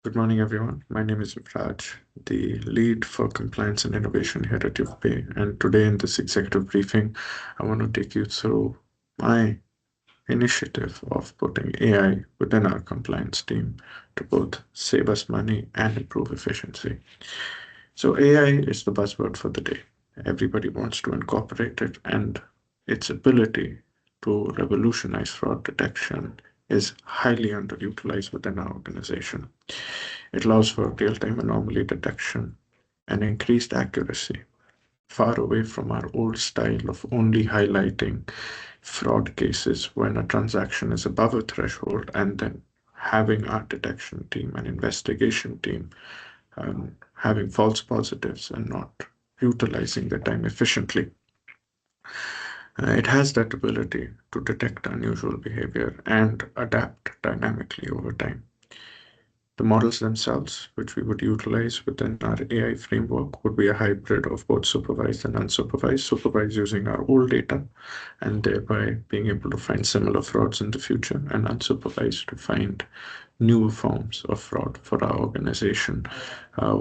Good morning, everyone. My name is YUVRAJ, the lead for compliance and innovation here at YUVPay. And today in this executive briefing, I want to take you through my initiative of putting AI within our compliance team to both save us money and improve efficiency. So AI is the buzzword for the day. Everybody wants to incorporate it, and its ability to revolutionize fraud detection is highly underutilized within our organization. It allows for real-time anomaly detection and increased accuracy, far away from our old style of only highlighting fraud cases when a transaction is above a threshold and then having our detection team and investigation team having false positives and not utilizing the time efficiently. It has that ability to detect unusual behavior and adapt dynamically over time. The models themselves, which we would utilize within our AI framework, would be a hybrid of both supervised and unsupervised. Supervised using our old data and thereby being able to find similar frauds in the future, and unsupervised to find newer forms of fraud for our organization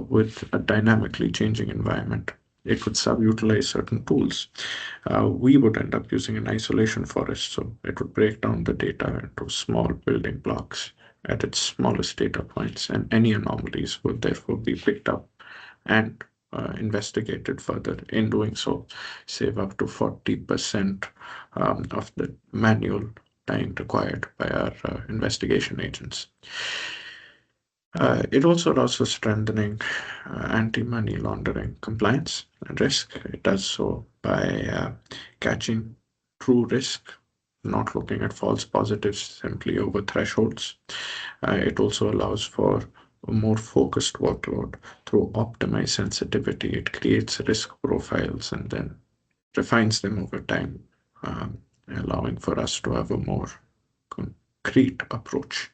with a dynamically changing environment. It could subutilize certain tools. We would end up using an isolation forest, so it would break down the data into small building blocks at its smallest data points, and any anomalies would therefore be picked up and investigated further. In doing so, save up to 40% of the manual time required by our investigation agents. It also allows for strengthening anti-money laundering compliance and risk. It does so by catching true risk, not looking at false positives simply over thresholds. It also allows for a more focused workload through optimized sensitivity. It creates risk profiles and then refines them over time, allowing for us to have a more concrete approach.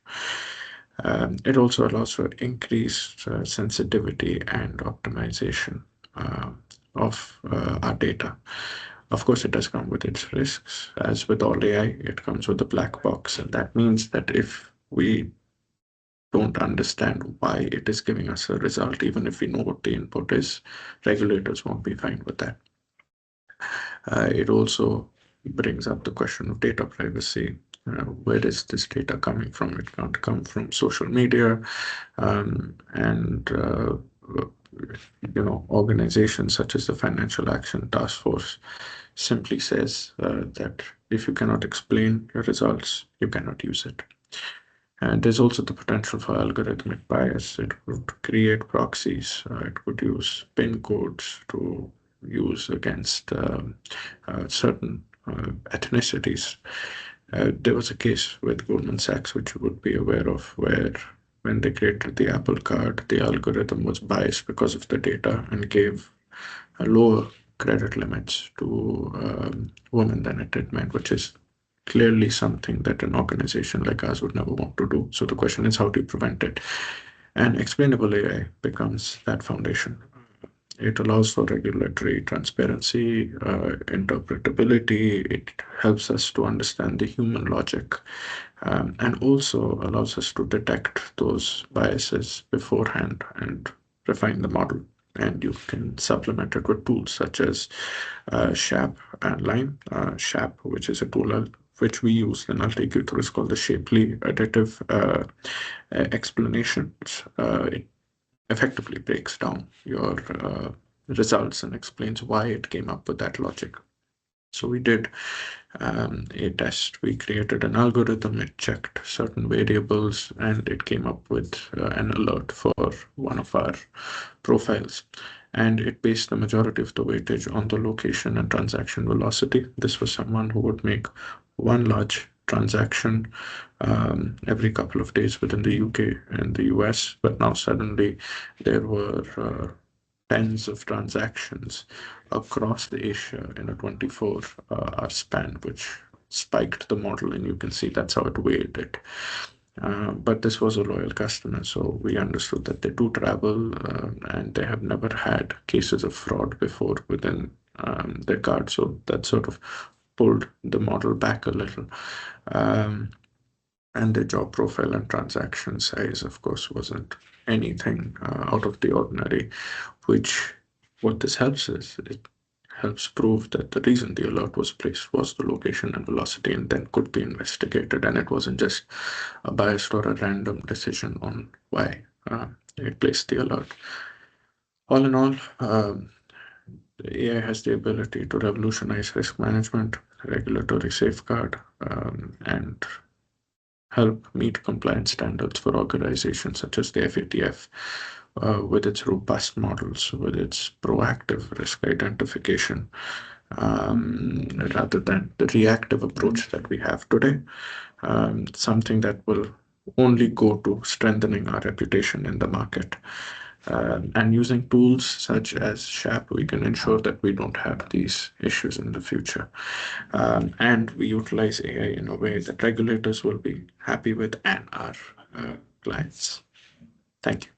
It also allows for increased sensitivity and optimization of our data. Of course, it does come with its risks. As with all AI, it comes with a black box, and that means that if we don't understand why it is giving us a result, even if we know what the input is, regulators won't be fine with that. It also brings up the question of data privacy. Where is this data coming from? It can't come from social media, and organizations such as the Financial Action Task Force simply says that if you cannot explain your results, you cannot use it. And there's also the potential for algorithmic bias. It would create proxies. It would use PIN codes to use against certain ethnicities. There was a case with Goldman Sachs, which you would be aware of, where when they created the Apple Card, the algorithm was biased because of the data and gave a lower credit limits to women than it did men, which is clearly something that an organization like us would never want to do. So the question is, how do you prevent it? And explainable AI becomes that foundation. It allows for regulatory transparency, interpretability. It helps us to understand the human logic, and also allows us to detect those biases beforehand and refine the model. And you can supplement it with tools such as SHAP and Lime. SHAP, which is a tool which we use, and I'll take you through, is called the Shapely Additive Explanations. It effectively breaks down your results and explains why it came up with that logic. So we did a test. We created an algorithm, it checked certain variables, and it came up with an alert for one of our profiles. And it based the majority of the weightage on the location and transaction velocity. This was someone who would make one large transaction every couple of days within the UK and the US, but now suddenly there were tens of transactions across the Asia in a 24-hour span, which spiked the model, and you can see that's how it weighed it. But this was a loyal customer, so we understood that they do travel and they have never had cases of fraud before within their card. So that sort of pulled the model back a little. And the job profile and transaction size, of course, wasn't anything out of the ordinary, which what this helps is it helps prove that the reason the alert was placed was the location and velocity and then could be investigated, and it wasn't just a biased or a random decision on why it placed the alert. All in all, the AI has the ability to revolutionize risk management, regulatory safeguard, and help meet compliance standards for organizations such as the FATF, with its robust models, with its proactive risk identification, rather than the reactive approach that we have today. Something that will only go to strengthening our reputation in the market. And using tools such as SHAP, we can ensure that we don't have these issues in the future. And we utilize AI in a way that regulators will be happy with and our clients. Thank you.